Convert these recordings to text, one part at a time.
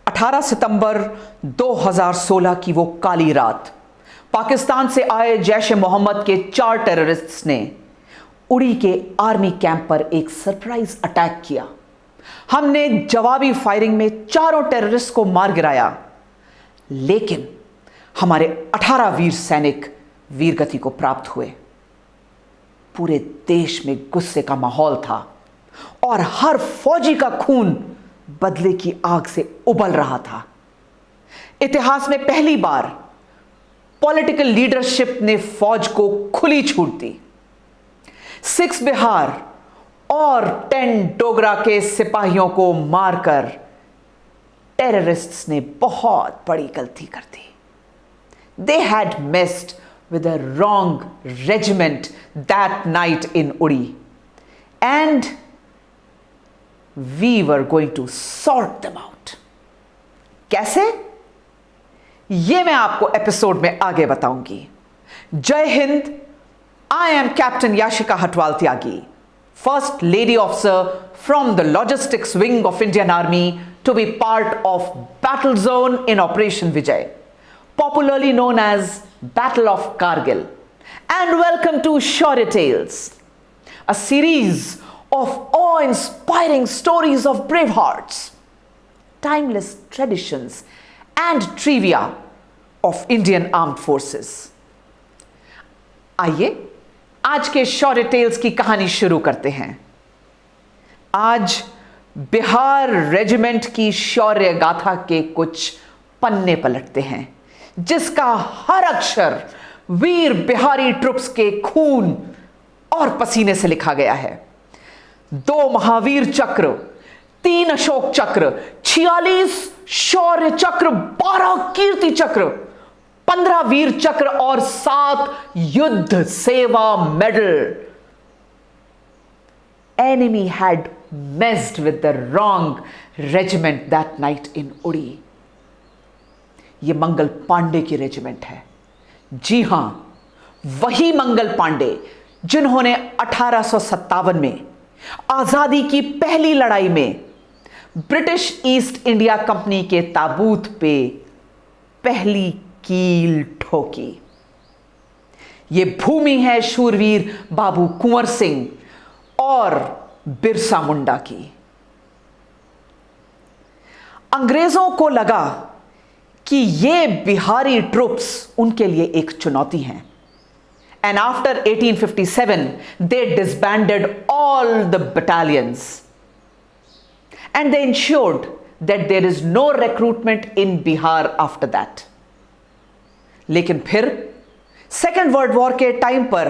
18 सितंबर 2016 की वो काली रात पाकिस्तान से आए जैश ए मोहम्मद के 4 टेररिस्ट्स ने उड़ी के आर्मी कैंप पर एक सरप्राइज अटैक किया। हमने जवाबी फायरिंग में चारों टेररिस्ट को मार गिराया, लेकिन हमारे 18 वीर सैनिक वीरगति को प्राप्त हुए। पूरे देश में गुस्से का माहौल था और हर फौजी का खून बदले की आग से उबल रहा था। इतिहास में पहली बार पॉलिटिकल लीडरशिप ने फौज को खुली छूट दी। 6 बिहार और 10 डोगरा के सिपाहियों को मारकर टेररिस्ट्स ने बहुत बड़ी गलती कर दी। They had messed with a wrong regiment that night in Uri, and we were going to sort them out. कैसे? ये मैं आपको एपिसोड में आगे बताऊंगी। जय Hind. I am Captain Yashika Hatwal Tyagi, First Lady Officer from the Logistics Wing of Indian Army, to be part of Battle Zone in Operation Vijay, popularly known as Battle of Kargil. And welcome to Shorty Tales, a series of awe-inspiring stories of brave hearts, timeless traditions and trivia of Indian Armed Forces. आइए आज के शौर्य tales की कहानी शुरू करते हैं। आज Bihar regiment की शौर्य गाथा के कुछ पन्ने पलटते हैं, जिसका हर अक्षर वीर बिहारी ट्रुप्स के खून और पसीने से लिखा गया है। 2 महावीर चक्र, 3 अशोक चक्र, 46 शौर्य चक्र, 12 कीर्ति चक्र, 15 वीर चक्र और 7 युद्ध सेवा medal. Enemy had messed with the wrong regiment that night in Uri. ये मंगल पांडे की रेजिमेंट है। जी हां, वही मंगल पांडे जिन्होंने 1857 में आजादी की पहली लड़ाई में ब्रिटिश ईस्ट इंडिया कंपनी के ताबूत पे पहली कील ठोकी। ये भूमि है शूरवीर बाबू कुंवर सिंह और बिरसा मुंडा की। अंग्रेजों को लगा कि ये बिहारी ट्रुप्स उनके लिए एक चुनौती हैं। And after 1857, they disbanded all the battalions, and they ensured that there is no recruitment in Bihar after that. लेकिन फिर सेकेंड वर्ल्ड वॉर के टाइम पर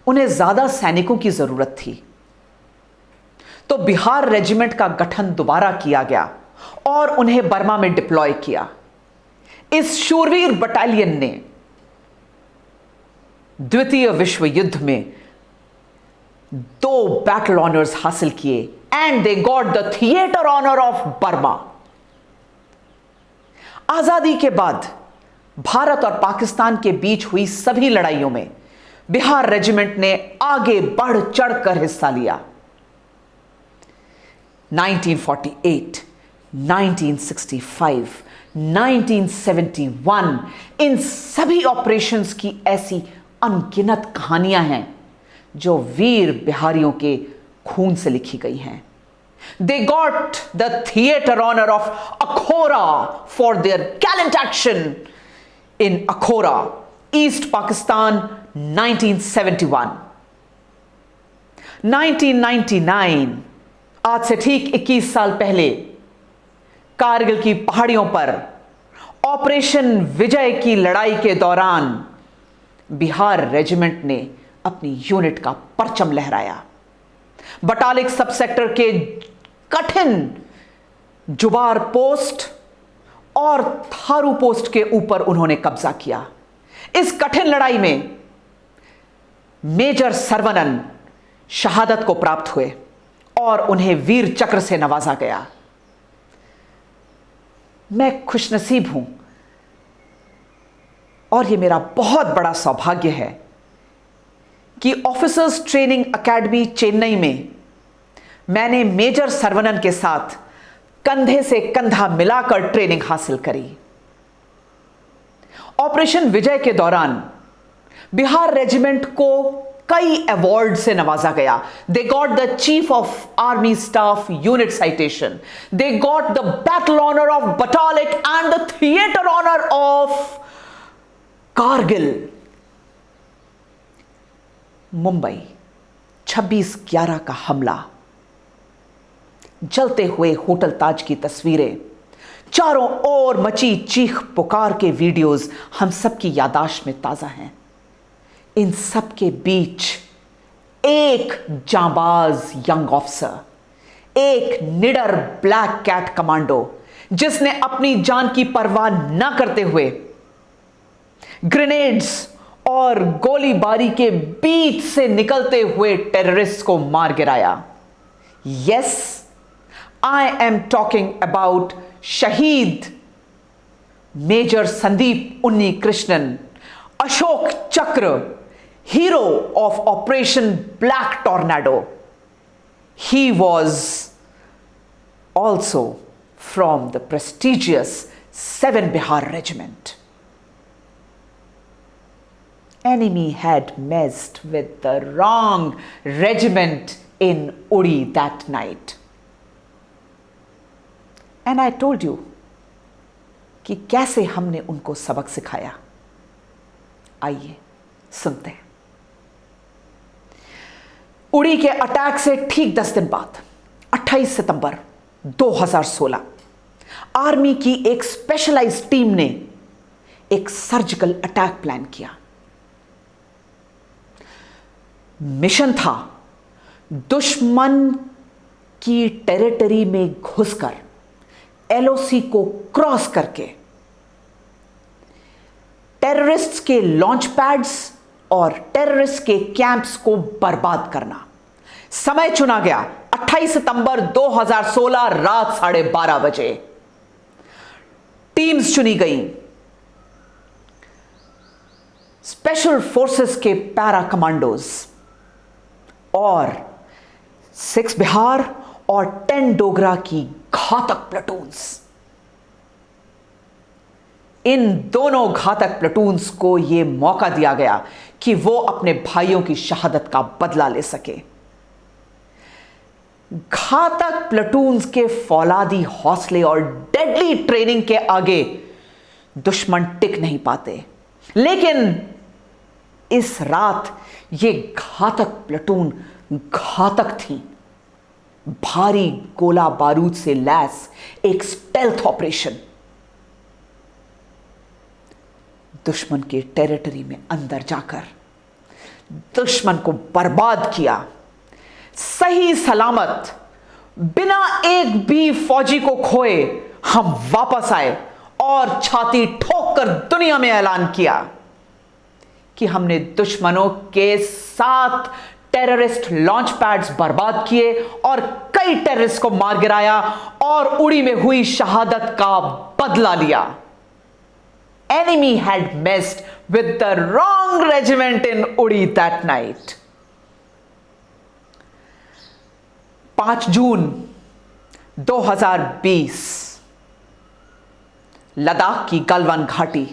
उन्हें ज्यादा सैनिकों की जरूरत थी, तो बिहार रेजिमेंट का गठन दोबारा किया गया और उन्हें बर्मा में डिप्लॉय किया। इस शूरवीर बटालियन ने द्वितीय विश्व युद्ध में 2 बैटल ऑनर्स हासिल किए, and they got the theatre honour of Burma. आजादी के बाद भारत और पाकिस्तान के बीच हुई सभी लड़ाइयों में बिहार रेजिमेंट ने आगे बढ़ चढ़कर हिस्सा लिया। 1948, 1965, 1971, इन सभी ऑपरेशंस की ऐसी अनगिनत कहानियां हैं जो वीर बिहारियों के खून से लिखी गई हैं। They got the theater honor of Akhora for their gallant action in Akhora, East Pakistan, 1971. 1999, आज से ठीक 21 साल पहले कारगिल की पहाड़ियों पर ऑपरेशन विजय की लड़ाई के दौरान बिहार रेजिमेंट ने अपनी यूनिट का परचम लहराया। बटालिक सब सेक्टर के कठिन जुबार पोस्ट और थारू पोस्ट के ऊपर उन्होंने कब्जा किया। इस कठिन लड़ाई में मेजर सर्वनन शहादत को प्राप्त हुए और उन्हें वीर चक्र से नवाजा गया। मैं खुशनसीब हूं और यह मेरा बहुत बड़ा सौभाग्य है कि ऑफिसर्स ट्रेनिंग एकेडमी चेन्नई में मैंने मेजर सर्वनन के साथ कंधे से कंधा मिलाकर ट्रेनिंग हासिल करी। ऑपरेशन विजय के दौरान बिहार रेजिमेंट को कई अवार्ड से नवाजा गया। They got the chief of army staff unit citation, they got the battle honour of Batalik and the theatre honour of Kargil. Mumbai 26/11 का हमला, जलते हुए होटल ताज की तस्वीरें, चारों ओर मची चीख पुकार के वीडियोस हम सबकी यादाश्त में ताजा हैं। इन सब के बीच एक जांबाज यंग ऑफिसर, एक निडर ब्लैक कैट कमांडो, जिसने अपनी जान की परवाह न करते हुए ग्रेनेड्स और गोलीबारी के बीच से निकलते हुए टेररिस्ट को मार गिराया। Yes, I am talking about शहीद मेजर संदीप उन्नी कृष्णन, अशोक चक्र, hero of operation black tornado. He was also from the prestigious 7 Bihar Regiment. Enemy had messed with the wrong regiment in Uri that night. And I told you कि कैसे हमने उनको सबक सिखाया। आइए सुनते हैं। उड़ी के अटैक से ठीक 10 दिन बाद 28 सितंबर 2016 आर्मी की एक स्पेशलाइज्ड टीम ने एक सर्जिकल अटैक प्लान किया। मिशन था दुश्मन की टेरिटरी में घुसकर एलओसी को क्रॉस करके टेररिस्ट्स के लॉन्च पैड्स और टेररिस्ट के कैंप्स को बर्बाद करना। समय चुना गया 28 सितंबर 2016 रात 12:30 बजे। टीम्स चुनी गई स्पेशल फोर्सेस के पैरा कमांडोज और 6 बिहार और 10 डोगरा की घातक प्लेटून्स। इन दोनों घातक प्लेटून्स को यह मौका दिया गया कि वो अपने भाइयों की शहादत का बदला ले सके। घातक प्लेटून्स के फौलादी हौसले और डेडली ट्रेनिंग के आगे दुश्मन टिक नहीं पाते, लेकिन इस रात ये घातक प्लेटून घातक थी। भारी गोला बारूद से लैस एक स्टेल्थ ऑपरेशन दुश्मन के टेरिटरी में अंदर जाकर दुश्मन को बर्बाद किया। सही सलामत बिना एक भी फौजी को खोए हम वापस आए और छाती ठोक कर दुनिया में ऐलान किया कि हमने दुश्मनों के 7 टेररिस्ट लॉन्च पैड्स बर्बाद किए और कई टेररिस्ट को मार गिराया और उड़ी में हुई शहादत का बदला लिया। Enemy had messed with the wrong regiment in Uri that night. 5 जून 2020 लद्दाख की गलवान घाटी,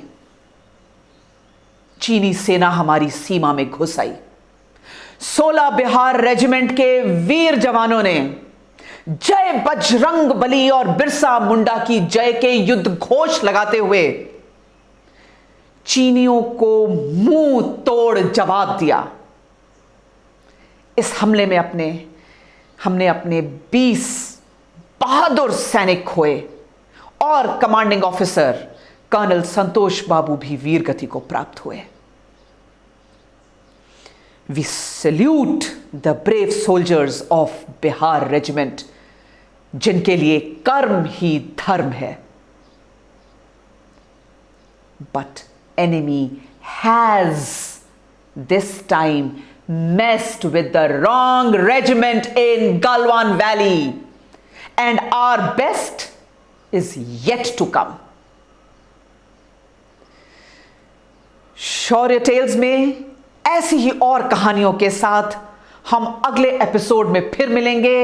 चीनी सेना हमारी सीमा में घुस आई। 16 बिहार रेजिमेंट के वीर जवानों ने जय बजरंग बली और बिरसा मुंडा की जय के युद्ध घोष लगाते हुए चीनियों को मुंह तोड़ जवाब दिया। इस हमले में हमने अपने 20 बहादुर सैनिक खोए और commanding officer colonel Santosh Babu भी वीर गति को प्राप्त हुए। We salute the brave soldiers of Bihar regiment, जिनके लिए कर्म ही धर्म है। But enemy has this time messed with the wrong regiment in Galwan Valley, and our best is yet to come. Shaurya tales में ऐसी ही और कहानियों के साथ हम अगले एपिसोड में फिर मिलेंगे।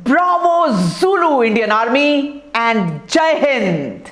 Bravo Julu Indian army and जय हिंद।